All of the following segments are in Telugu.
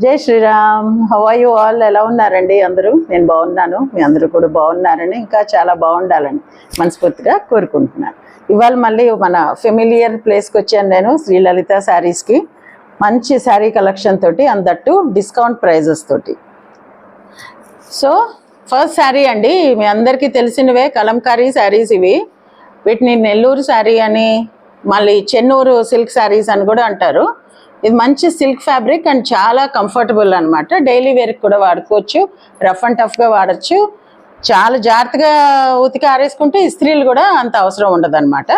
జై Shriram. How are you all? ఎలా ఉన్నారండి అందరూ? నేను బాగున్నాను, మీ అందరూ కూడా బాగున్నారని, ఇంకా చాలా బాగుండాలని మనస్ఫూర్తిగా కోరుకుంటున్నాను. ఇవాళ మళ్ళీ మన ఫెమిలియర్ ప్లేస్కి వచ్చాను నేను, శ్రీలలిత శారీస్కి. మంచి శారీ కలెక్షన్ తోటి, అందట్టు డిస్కౌంట్ ప్రైజెస్ తోటి. సో ఫస్ట్ శారీ అండి, మీ అందరికీ తెలిసినవే కలంకారీ శారీస్ ఇవి. వీటిని నెల్లూరు శారీ అని, మళ్ళీ చెన్నూరు సిల్క్ శారీస్ అని కూడా అంటారు. ఇది మంచి సిల్క్ ఫ్యాబ్రిక్ అండ్ చాలా కంఫర్టబుల్ అనమాట. డైలీ వేర్కి కూడా వాడుకోవచ్చు, రఫ్ అండ్ టఫ్గా వాడచ్చు. చాలా జాగ్రత్తగా ఉతికి ఆరేసుకుంటే ఇస్త్రీలు కూడా అంత అవసరం ఉండదు అనమాట.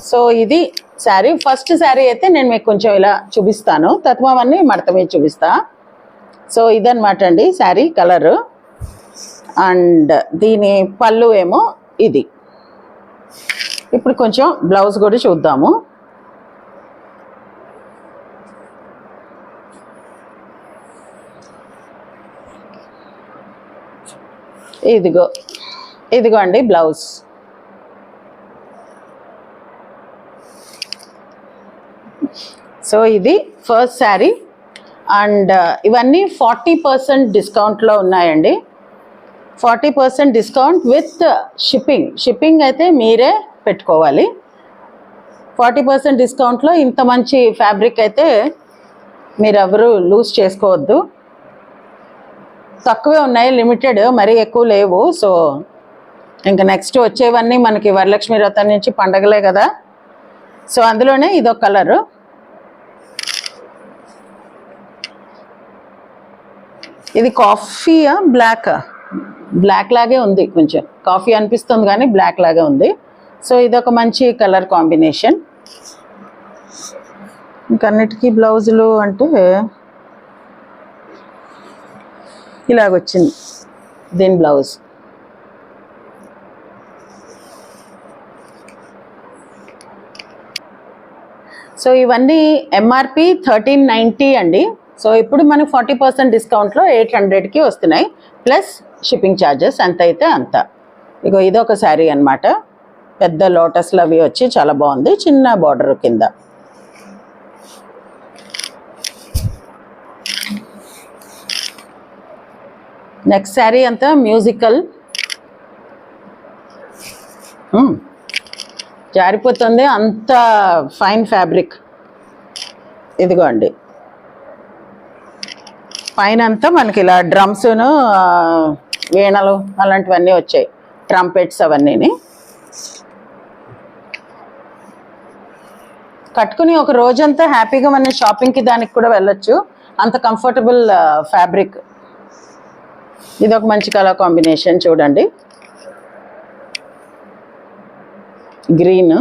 సో ఇది శారీ. ఫస్ట్ శారీ అయితే నేను మీకు కొంచెం ఇలా చూపిస్తాను, తత్వమన్నీ మడత మీద చూపిస్తా. సో ఇదనమాట అండి శారీ కలరు. అండ్ దీని పళ్ళు ఏమో ఇది. ఇప్పుడు కొంచెం బ్లౌజ్ కూడా చూద్దాము. ఇదిగో అండి బ్లౌజ్. సో ఇది ఫస్ట్ శారీ. అండ్ ఇవన్నీ 40% డిస్కౌంట్లో ఉన్నాయండి. 40% డిస్కౌంట్ విత్ షిప్పింగ్. షిప్పింగ్ అయితే మీరే పెట్టుకోవాలి. 40% డిస్కౌంట్లో ఇంత మంచి ఫ్యాబ్రిక్ అయితే మీరెవరు లూజ్ చేసుకోవద్దు. తక్కువే ఉన్నాయి, లిమిటెడ్, మరీ ఎక్కువ లేవు. సో ఇంకా నెక్స్ట్ వచ్చేవన్నీ మనకి వరలక్ష్మి వ్రతం నుంచి పండగలే కదా. సో అందులోనే ఇదొక కలరు. ఇది కాఫీయా బ్లాక్ లాగే ఉంది, కొంచెం కాఫీ అనిపిస్తుంది కానీ బ్లాక్ లాగే ఉంది. సో ఇదొక మంచి కలర్ కాంబినేషన్. ఇంకన్నిటికీ బ్లౌజులు అంటే ఇలాగొచ్చింది దీని బ్లౌజ్. సో ఇవన్నీ ఎంఆర్పి 1390 అండి. సో ఇప్పుడు మనకు 40% డిస్కౌంట్లో 800కి వస్తున్నాయి, ప్లస్ షిప్పింగ్ ఛార్జెస్ ఎంత అయితే అంత. ఇగో ఇదొక శారీ అనమాట. పెద్ద లోటస్లు అవి వచ్చి చాలా బాగుంది, చిన్న బార్డర్ కింద. నెక్స్ట్ శారీ అంతా మ్యూజికల్. జారిపోతుంది, అంత ఫైన్ ఫ్యాబ్రిక్. ఇదిగో అండి, పైన అంతా మనకి ఇలా డ్రమ్స్ను, వీణలు అలాంటివన్నీ వచ్చాయి, ట్రంపెట్స్ అవన్నీని. కట్టుకుని ఒక రోజంతా హ్యాపీగా మనం షాపింగ్కి దానికి కూడా వెళ్ళొచ్చు, అంత కంఫర్టబుల్ ఫ్యాబ్రిక్. ఇది ఒక మంచి కలర్ కాంబినేషన్ చూడండి, గ్రీన్.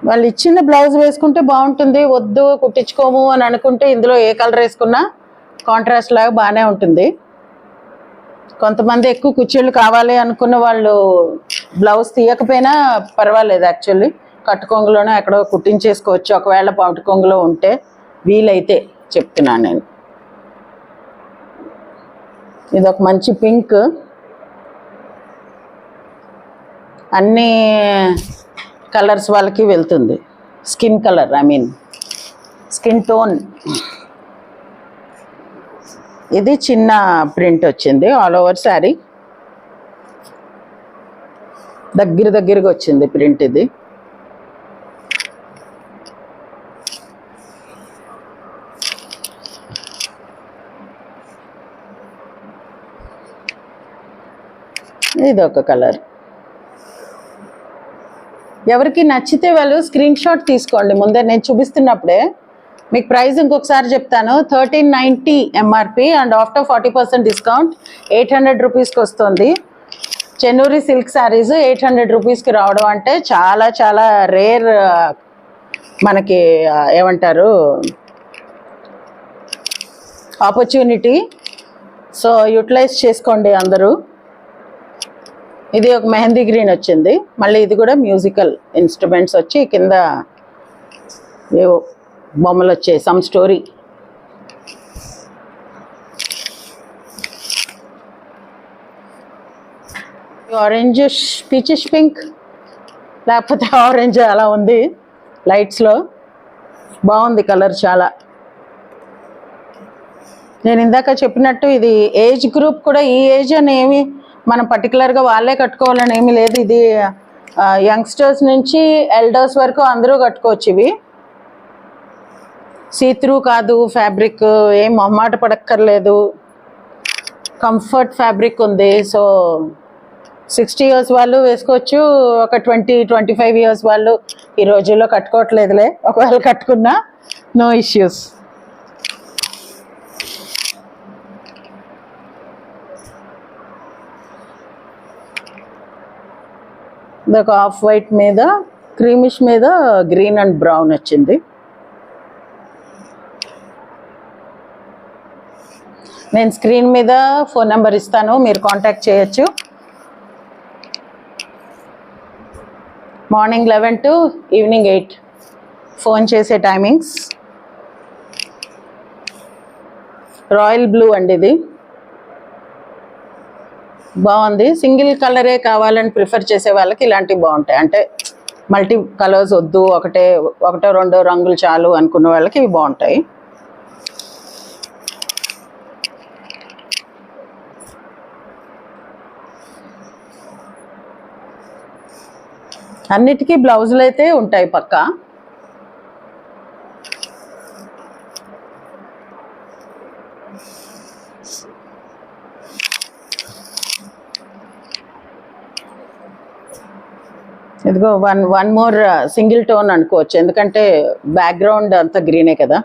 వాళ్ళు ఇచ్చిన బ్లౌజ్ వేసుకుంటే బాగుంటుంది, వద్దు కుట్టించుకోము అని అనుకుంటే ఇందులో ఏ కలర్ వేసుకున్నా కాంట్రాస్ట్ లాగా బాగానే ఉంటుంది. కొంతమంది ఎక్కువ కుర్చీలు కావాలి అనుకున్న వాళ్ళు బ్లౌజ్ తీయకపోయినా పర్వాలేదు, యాక్చువల్లీ కట్టుకొంగులోనే ఎక్కడో కుట్టించేసుకోవచ్చు, ఒకవేళ పట్టుకొంగులో ఉంటే వీలైతే చెప్తున్నాను నేను. ఇది ఒక మంచి పింక్, అన్ని కలర్స్ వాళ్ళకి వెళ్తుంది. Skin colour, I mean skin tone. ఇది చిన్న ప్రింట్ వచ్చింది, ఆల్ ఓవర్ శారీ దగ్గరగా వచ్చింది ప్రింట్. ఇది ఇదొక కలర్. ఎవరికి నచ్చితే వాళ్ళు స్క్రీన్ షాట్ తీసుకోండి ముందే, నేను చూపిస్తున్నప్పుడే. మీకు ప్రైస్ ఇంకొకసారి చెప్తాను, 1390 ఎంఆర్పి అండ్ ఆఫ్టర్ 40% డిస్కౌంట్ 800 రూపీస్కి వస్తుంది. చెన్నూరి సిల్క్ శారీస్ 800 రూపీస్కి రావడం అంటే చాలా చాలా రేర్, మనకి ఏమంటారు, ఆపర్చునిటీ. సో యూటిలైజ్ చేసుకోండి అందరూ. ఇది ఒక మెహందీ గ్రీన్ వచ్చింది, మళ్ళీ ఇది కూడా మ్యూజికల్ ఇన్స్ట్రుమెంట్స్ వచ్చి కింద ఏవో బొమ్మలు వచ్చాయి, some story. Orange peachish pink లేకపోతే ఆరెంజ్ అలా ఉంది లైట్స్లో. బాగుంది కలర్ చాలా. నేను ఇందాక చెప్పినట్టు ఇది ఏజ్ గ్రూప్ కూడా, ఈ ఏజ్ అని ఏమి మనం పర్టికులర్గా వాళ్ళే కట్టుకోవాలని ఏమీ లేదు. ఇది యంగ్స్టర్స్ నుంచి ఎల్డర్స్ వరకు అందరూ కట్టుకోవచ్చు. ఇవి సీత్రూ కాదు, ఫ్యాబ్రిక్ ఏం మొహమాట పడక్కర్లేదు, కంఫర్ట్ ఫ్యాబ్రిక్ ఉంది. సో 60 years వాళ్ళు వేసుకోవచ్చు, ఒక 20-25 years వాళ్ళు ఈ రోజుల్లో కట్టుకోవట్లేదులే, ఒకవేళ కట్టుకున్నా నో ఇష్యూస్. ఇదొక ఆఫ్ వైట్ మీద క్రీమిష్ మీద గ్రీన్ అండ్ బ్రౌన్ వచ్చింది. నేను స్క్రీన్ మీద ఫోన్ నెంబర్ ఇస్తాను, మీరు కాంటాక్ట్ చేయొచ్చు. మార్నింగ్ 11 to ఈవినింగ్ 8 ఫోన్ చేసే టైమింగ్స్. రాయల్ బ్లూ అండి, ఇది బాగుంది. సింగిల్ కలరే కావాలని ప్రిఫర్ చేసే వాళ్ళకి ఇలాంటివి బాగుంటాయి. అంటే మల్టీ కలర్స్ వద్దు, ఒకటో రెండో రంగులు చాలు అనుకున్న వాళ్ళకి ఇవి బాగుంటాయి. అన్నిటికీ బ్లౌజులు అయితే ఉంటాయి పక్కా. ఇదిగో వన్ మోర్ సింగిల్ టోన్ అనుకోవచ్చు, ఎందుకంటే బ్యాక్గ్రౌండ్ అంతా గ్రీనే కదా.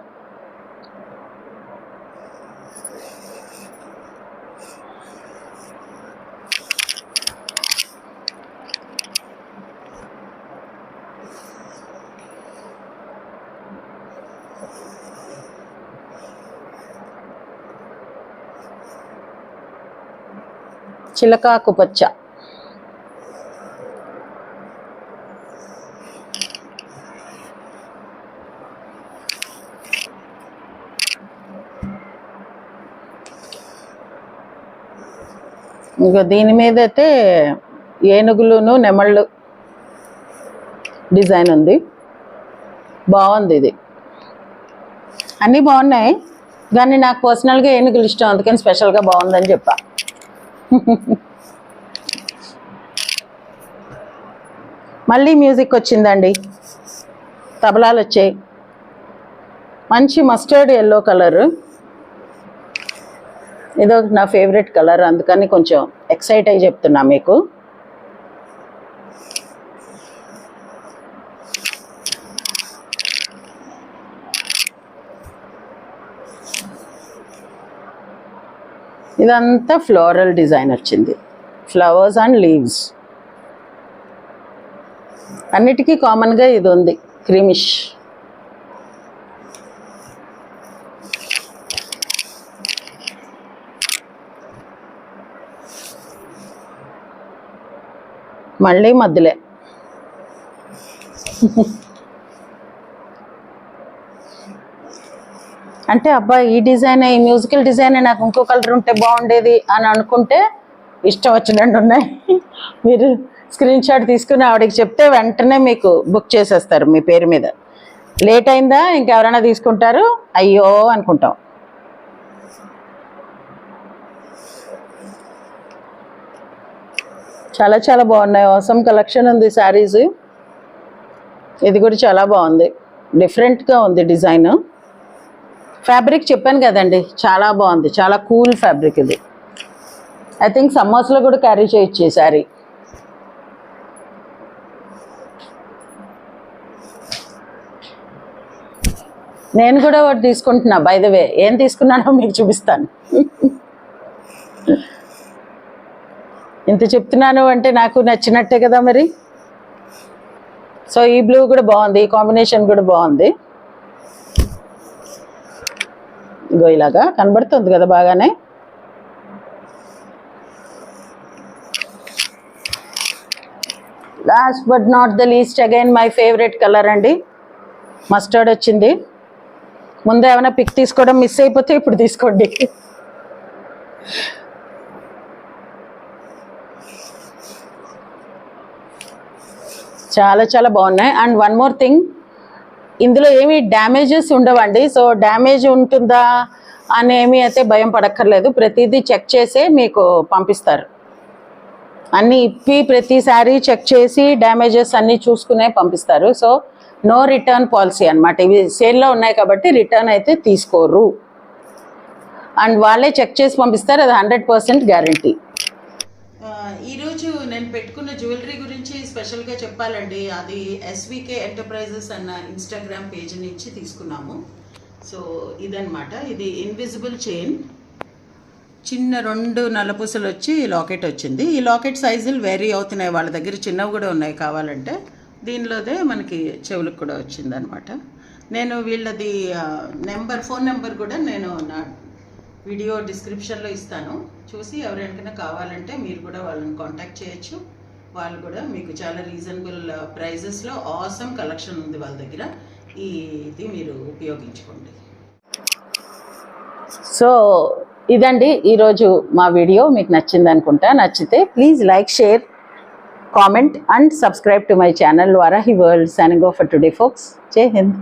చిలకాకు పచ్చ, ఇంకా దీని మీద అయితే ఏనుగులును నెమళ్ళు డిజైన్ ఉంది. బాగుంది ఇది. అన్నీ బాగున్నాయి కానీ నాకు పర్సనల్గా ఏనుగులు ఇష్టం, అందుకని స్పెషల్గా బాగుందని చెప్పా. మళ్ళీ మ్యూజిక్ వచ్చిందండి, తబలాలు వచ్చాయి. మంచి మస్టర్డ్ ఎల్లో కలర్, ఇదో నా ఫేవరెట్ కలర్, అందుకని కొంచెం ఎక్సైట్ అయ్యి చెప్తున్నా మీకు. ఇదంతా ఫ్లోరల్ డిజైన్ వచ్చింది, ఫ్లవర్స్ అండ్ లీవ్స్. అన్నిటికీ కామన్గా ఇది ఉంది, క్రీమిష్. మళ్ళీ మధ్యలే. అంటే అబ్బా ఈ డిజైన్, ఈ మ్యూజికల్ డిజైన్ నాకు ఇంకో కలర్ ఉంటే బాగుండేది అని అనుకుంటే ఇష్టం వచ్చినట్టు ఉన్నాయి. మీరు స్క్రీన్ షాట్ తీసుకుని ఆవిడకి చెప్తే వెంటనే మీకు బుక్ చేసేస్తారు మీ పేరు మీద. లేట్ అయిందా ఇంకెవరైనా తీసుకుంటారు, అయ్యో అనుకుంటాం. చాలా చాలా బాగున్నాయి, అవసరం కలెక్షన్ ఉంది శారీస్. ఇది కూడా చాలా బాగుంది, డిఫరెంట్గా ఉంది డిజైన్. ఫ్యాబ్రిక్ చెప్పాను కదండి, చాలా బాగుంది, చాలా కూల్ ఫ్యాబ్రిక్ ఇది. ఐ థింక్ సమ్మర్స్లో కూడా క్యారీ చేయొచ్చు ఈ శారీ. నేను కూడా ఒకటి తీసుకుంటున్నా, బై ద వే. ఏం తీసుకున్నానో మీకు చూపిస్తాను. ఇంత చెప్తున్నాను అంటే నాకు నచ్చినట్టే కదా మరి. సో ఈ బ్లూ కూడా బాగుంది, ఈ కాంబినేషన్ కూడా బాగుంది. ఇగో ఇలాగా కనబడుతుంది కదా బాగానే. Last but not the least, again my favourite colour అండి, మస్టర్డ్ వచ్చింది. ముందు ఏమైనా పిక్ తీసుకోవడం మిస్ అయిపోతే ఇప్పుడు తీసుకోండి. చాలా చాలా బాగున్నాయి. అండ్ వన్ మోర్ థింగ్, ఇందులో ఏమి డ్యామేజెస్ ఉండవండి. సో డ్యామేజ్ ఉంటుందా అనేమి అయితే భయం పడక్కర్లేదు. ప్రతిదీ చెక్ చేసే మీకు పంపిస్తారు. అన్నీ ఇప్పి ప్రతిసారి చెక్ చేసి డ్యామేజెస్ అన్నీ చూసుకునే పంపిస్తారు. సో నో రిటర్న్ పాలసీ అనమాట. ఇవి సేల్లో ఉన్నాయి కాబట్టి రిటర్న్ అయితే తీసుకోరు. అండ్ వాళ్ళే చెక్ చేసి పంపిస్తారు. అది 100% గ్యారంటీ. ఈరోజు నేను పెట్టుకున్న జ్యువెలరీ గురించి స్పెషల్గా చెప్పాలండి. అది ఎస్వికే ఎంటర్ప్రైజెస్ అన్న ఇన్స్టాగ్రామ్ పేజ్ నుంచి తీసుకున్నాము. సో ఇదన్నమాట. ఇది ఇన్విజిబుల్ చైన్, చిన్న 2 నల్లపూసలు వచ్చి లాకెట్ వచ్చింది. ఈ లాకెట్ సైజులు వేరీ అవుతున్నాయి, వాళ్ళ దగ్గర చిన్నవి కూడా ఉన్నాయి కావాలంటే. దీనిలోదే మనకి చెవులకు కూడా వచ్చిందనమాట. నేను వీళ్ళది ఫోన్ నెంబర్ కూడా నేను నా వీడియో డిస్క్రిప్షన్లో ఇస్తాను. చూసి ఎవరికైనా కావాలంటే మీరు కూడా వాళ్ళని కాంటాక్ట్ చేయొచ్చు. వాళ్ళు కూడా మీకు చాలా రీజనబుల్ ప్రైజెస్లో ఆసమ్ కలెక్షన్ ఉంది వాళ్ళ దగ్గర. ఇది మీరు ఉపయోగించుకోండి. సో ఇదండి ఈరోజు మా వీడియో. మీకు నచ్చింది అనుకుంటా. నచ్చితే please like, share, comment and subscribe to my channel Varahi world. Signing off for today folks. జై హింద్.